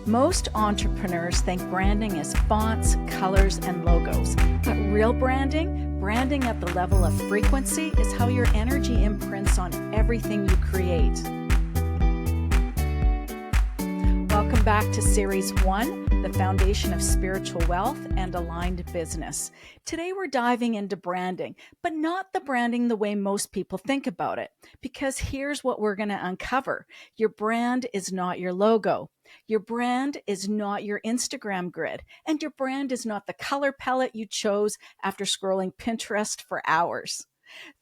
Most entrepreneurs think branding is fonts, colors, and logos. But real branding, branding at the level of frequency, is how your energy imprints on everything you create. Welcome back to Series 1, The Foundation of Spiritual Wealth and Aligned Business. Today we're diving into branding, but not the branding the way most people think about it. Because here's what we're going to uncover. Your brand is not your logo. Your brand is not your Instagram grid. And your brand is not the color palette you chose after scrolling Pinterest for hours.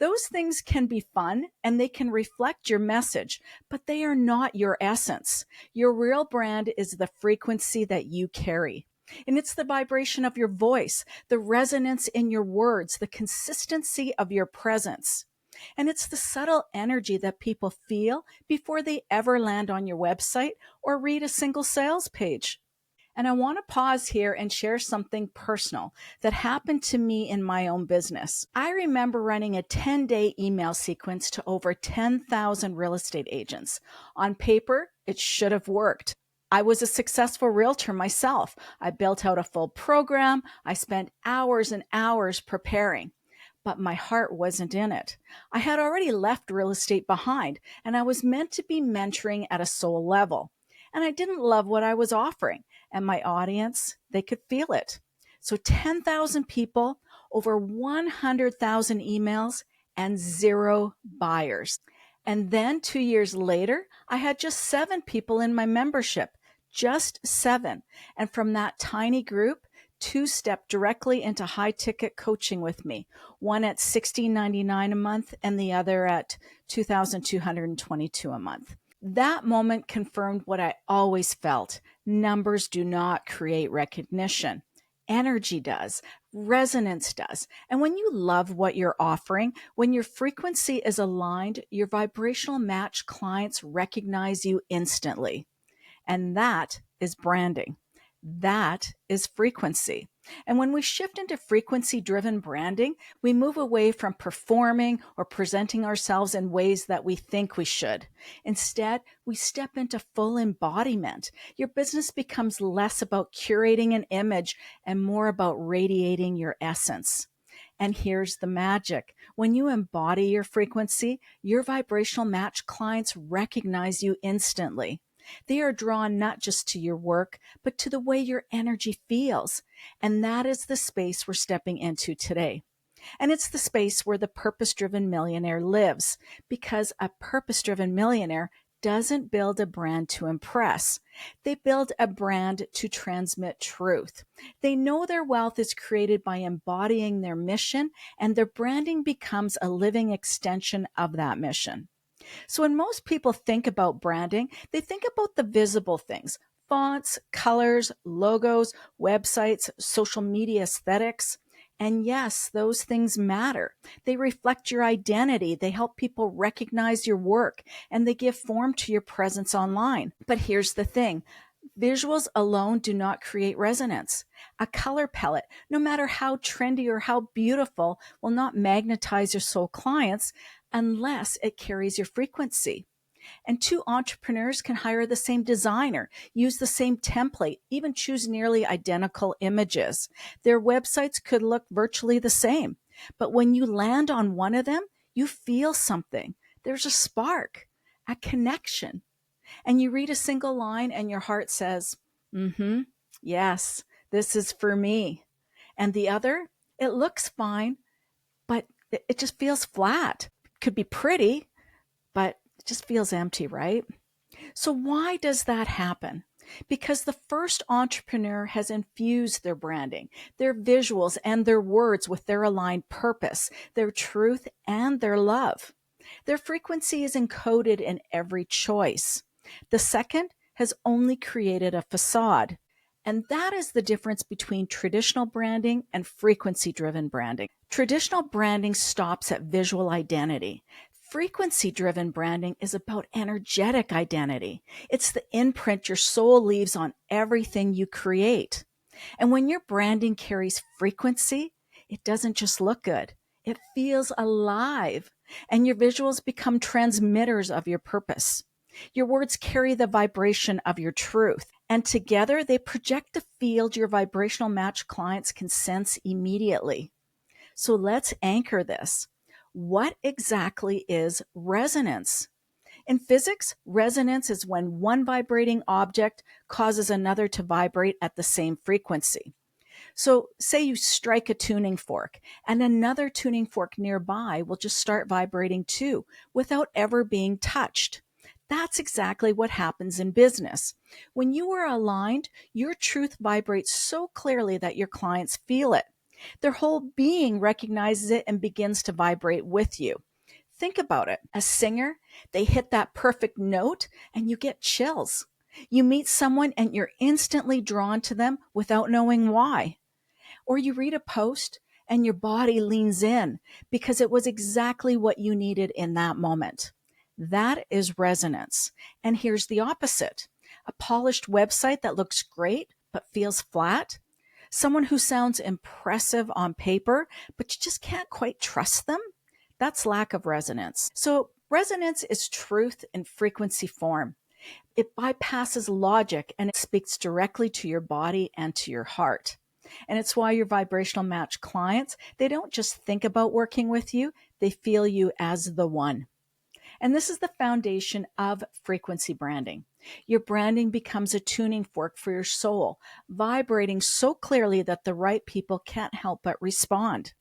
Those things can be fun and they can reflect your message, but they are not your essence. Your real brand is the frequency that you carry. And it's the vibration of your voice, the resonance in your words, the consistency of your presence. And it's the subtle energy that people feel before they ever land on your website or read a single sales page. And I want to pause here and share something personal that happened to me in my own business. I remember running a 10-day email sequence to over 10,000 real estate agents. On paper, it should have worked. I was a successful realtor myself. I built out a full program. I spent hours and hours preparing, but my heart wasn't in it. I had already left real estate behind, and I was meant to be mentoring at a soul level. And I didn't love what I was offering. And my audience, they could feel it. So 10,000 people, over 100,000 emails, and 0 buyers. And then 2 years later, I had just 7 people in my membership, just 7. And from that tiny group, 2 stepped directly into high-ticket coaching with me, one at $16.99 a month and the other at $2,222 a month. That moment confirmed what I always felt. Numbers do not create recognition. Energy does. Resonance does. And when you love what you're offering, when your frequency is aligned, your vibrational match clients recognize you instantly. And that is branding. That is frequency. And when we shift into frequency-driven branding, we move away from performing or presenting ourselves in ways that we think we should. Instead, we step into full embodiment. Your business becomes less about curating an image and more about radiating your essence. And here's the magic. When you embody your frequency, your vibrational match clients recognize you instantly. They are drawn not just to your work, but to the way your energy feels. And that is the space we're stepping into today. And it's the space where the purpose-driven millionaire lives, because a purpose-driven millionaire doesn't build a brand to impress. They build a brand to transmit truth. They know their wealth is created by embodying their mission, and their branding becomes a living extension of that mission. So when most people think about branding, they think about the visible things: fonts, colors, logos, websites, social media aesthetics. And yes, those things matter. They reflect your identity. They help people recognize your work, and they give form to your presence online. But here's the thing. Visuals alone do not create resonance. A color palette, no matter how trendy or how beautiful, will not magnetize your soul clients unless it carries your frequency. And 2 entrepreneurs can hire the same designer, use the same template, even choose nearly identical images. Their websites could look virtually the same. But when you land on one of them, you feel something. There's a spark, a connection. And you read a single line and your heart says, yes, this is for me. And the other, it looks fine, but it just feels flat. Could be pretty, but it just feels empty, right? So why does that happen? Because the first entrepreneur has infused their branding, their visuals, and their words with their aligned purpose, their truth, and their love. Their frequency is encoded in every choice. The second has only created a facade. And that is the difference between traditional branding and frequency-driven branding. Traditional branding stops at visual identity. Frequency-driven branding is about energetic identity. It's the imprint your soul leaves on everything you create. And when your branding carries frequency, it doesn't just look good. It feels alive. And your visuals become transmitters of your purpose. Your words carry the vibration of your truth. And together they project a field your vibrational match clients can sense immediately. So let's anchor this. What exactly is resonance? In physics, resonance is when one vibrating object causes another to vibrate at the same frequency. So, say you strike a tuning fork, and another tuning fork nearby will just start vibrating too without ever being touched. That's exactly what happens in business. When you are aligned, your truth vibrates so clearly that your clients feel it. Their whole being recognizes it and begins to vibrate with you. Think about it. A singer, they hit that perfect note and you get chills. You meet someone and you're instantly drawn to them without knowing why. Or you read a post and your body leans in because it was exactly what you needed in that moment. That is resonance. And here's the opposite: a polished website that looks great but feels flat, someone who sounds impressive on paper, but you just can't quite trust them. That's lack of resonance. So, resonance is truth in frequency form. It bypasses logic and it speaks directly to your body and to your heart. And it's why your vibrational match clients, they don't just think about working with you, they feel you as the one. And this is the foundation of frequency branding. Your branding becomes a tuning fork for your soul, vibrating so clearly that the right people can't help but respond.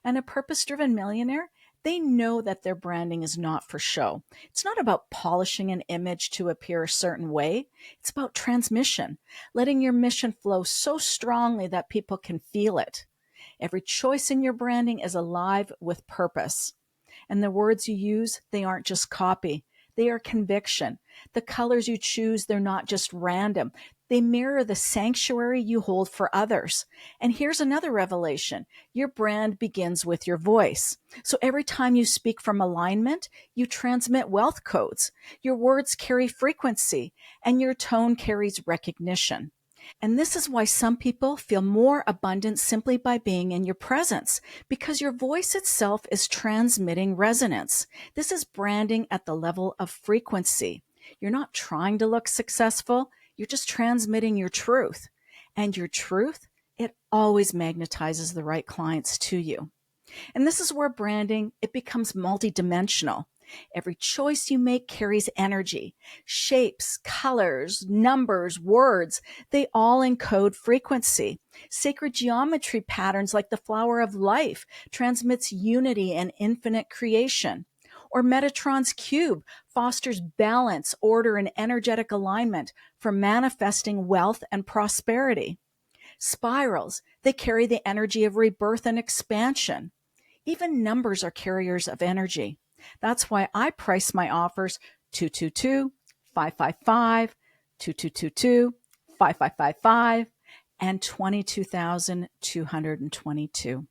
And a purpose driven millionaire, they know that their branding is not for show. It's not about polishing an image to appear a certain way. It's about transmission, letting your mission flow so strongly that people can feel it. Every choice in your branding is alive with purpose. And the words you use, they aren't just copy. They are conviction. The colors you choose, they're not just random. They mirror the sanctuary you hold for others. And here's another revelation. Your brand begins with your voice. So every time you speak from alignment, you transmit wealth codes. Your words carry frequency, and your tone carries recognition. And this is why some people feel more abundant simply by being in your presence, because your voice itself is transmitting resonance. This is branding at the level of frequency. You're not trying to look successful, you're just transmitting your truth. And your truth, it always magnetizes the right clients to you. And this is where branding, it becomes multidimensional. Every choice you make carries energy. Shapes, colors, numbers, words, they all encode frequency. Sacred geometry patterns like the flower of life transmits unity and infinite creation. Or Metatron's cube fosters balance, order, and energetic alignment for manifesting wealth and prosperity. Spirals, they carry the energy of rebirth and expansion. Even numbers are carriers of energy. That's why I price my offers 222, 555, 2222, 5555, and 22,222.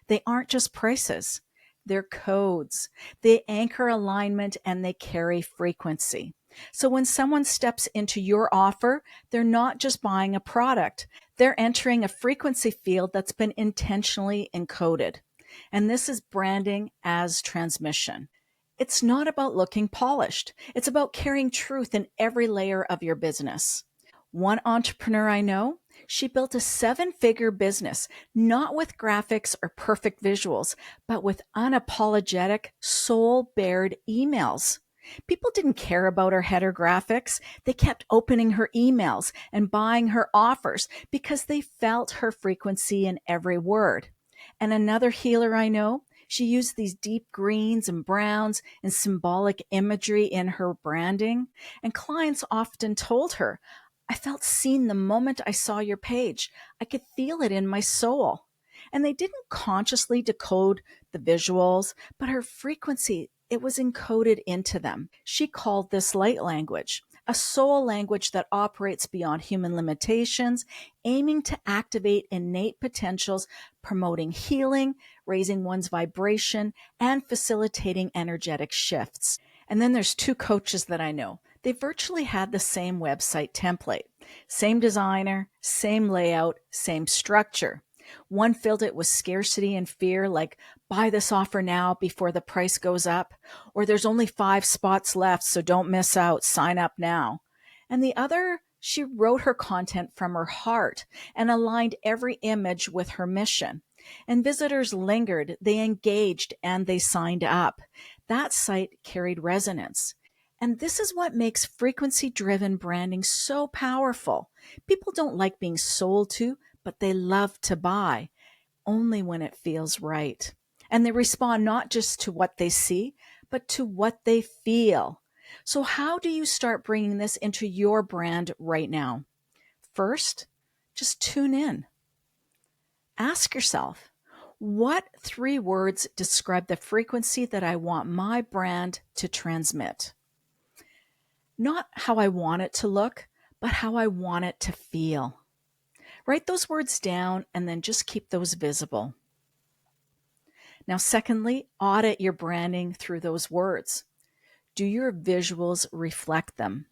They aren't just prices, they're codes. They anchor alignment and they carry frequency. So when someone steps into your offer, they're not just buying a product, they're entering a frequency field that's been intentionally encoded. And this is branding as transmission. It's not about looking polished. It's about carrying truth in every layer of your business. One entrepreneur I know, she built a 7-figure business, not with graphics or perfect visuals, but with unapologetic, soul-bared emails. People didn't care about her header graphics. They kept opening her emails and buying her offers because they felt her frequency in every word. And another healer I know, she used these deep greens and browns and symbolic imagery in her branding. And clients often told her, I felt seen the moment I saw your page. I could feel it in my soul. And they didn't consciously decode the visuals, but her frequency, it was encoded into them. She called this light language, a soul language that operates beyond human limitations, aiming to activate innate potentials, promoting healing, raising one's vibration, and facilitating energetic shifts. And then there's 2 coaches that I know. They virtually had the same website template, same designer, same layout, same structure. One filled it with scarcity and fear, like buy this offer now before the price goes up, or there's only 5 spots left, so don't miss out, sign up now. And the other, She wrote her content from her heart and aligned every image with her mission. And visitors lingered, they engaged, and they signed up. That site carried resonance. And this is what makes frequency-driven branding so powerful. People don't like being sold to, but they love to buy, only when it feels right. And they respond not just to what they see, but to what they feel. So, how do you start bringing this into your brand right now? First, just tune in. Ask yourself, what 3 words describe the frequency that I want my brand to transmit? Not how I want it to look, but how I want it to feel. Write those words down and then just keep those visible. Now, secondly, audit your branding through those words. Do your visuals reflect them?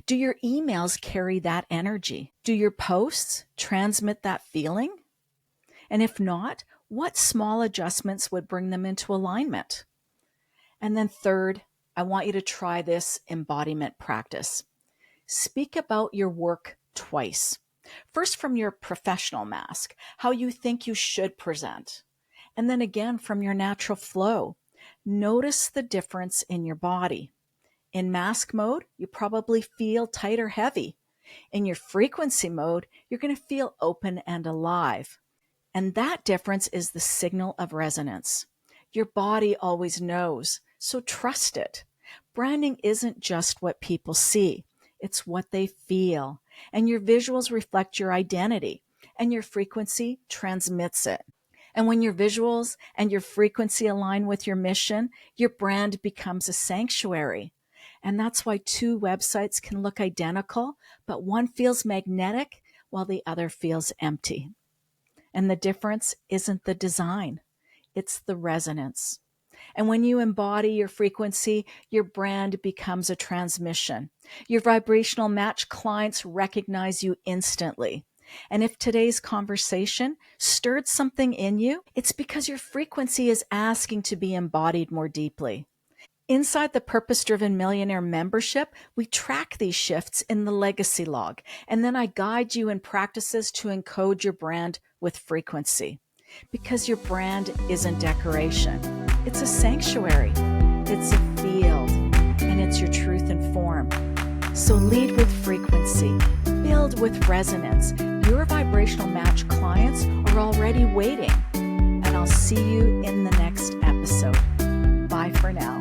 Do your emails carry that energy? Do your posts transmit that feeling? And if not, what small adjustments would bring them into alignment? And then third, I want you to try this embodiment practice. Speak about your work twice. First, from your professional mask, how you think you should present. And then again, from your natural flow. Notice the difference in your body. In mask mode, you probably feel tight or heavy. In your frequency mode, you're going to feel open and alive. And that difference is the signal of resonance. Your body always knows, so trust it. Branding isn't just what people see, it's what they feel. And your visuals reflect your identity, and your frequency transmits it. And when your visuals and your frequency align with your mission, your brand becomes a sanctuary. And that's why 2 websites can look identical, but one feels magnetic while the other feels empty. And the difference isn't the design, it's the resonance. And when you embody your frequency, your brand becomes a transmission. Your vibrational match clients recognize you instantly. And if today's conversation stirred something in you, it's because your frequency is asking to be embodied more deeply. Inside the Purpose Driven Millionaire membership, we track these shifts in the legacy log, and then I guide you in practices to encode your brand with frequency. Because your brand isn't decoration. It's a sanctuary, it's a field, and it's your truth in form. So lead with frequency, build with resonance. Your vibrational match clients are already waiting, and I'll see you in the next episode. Bye for now.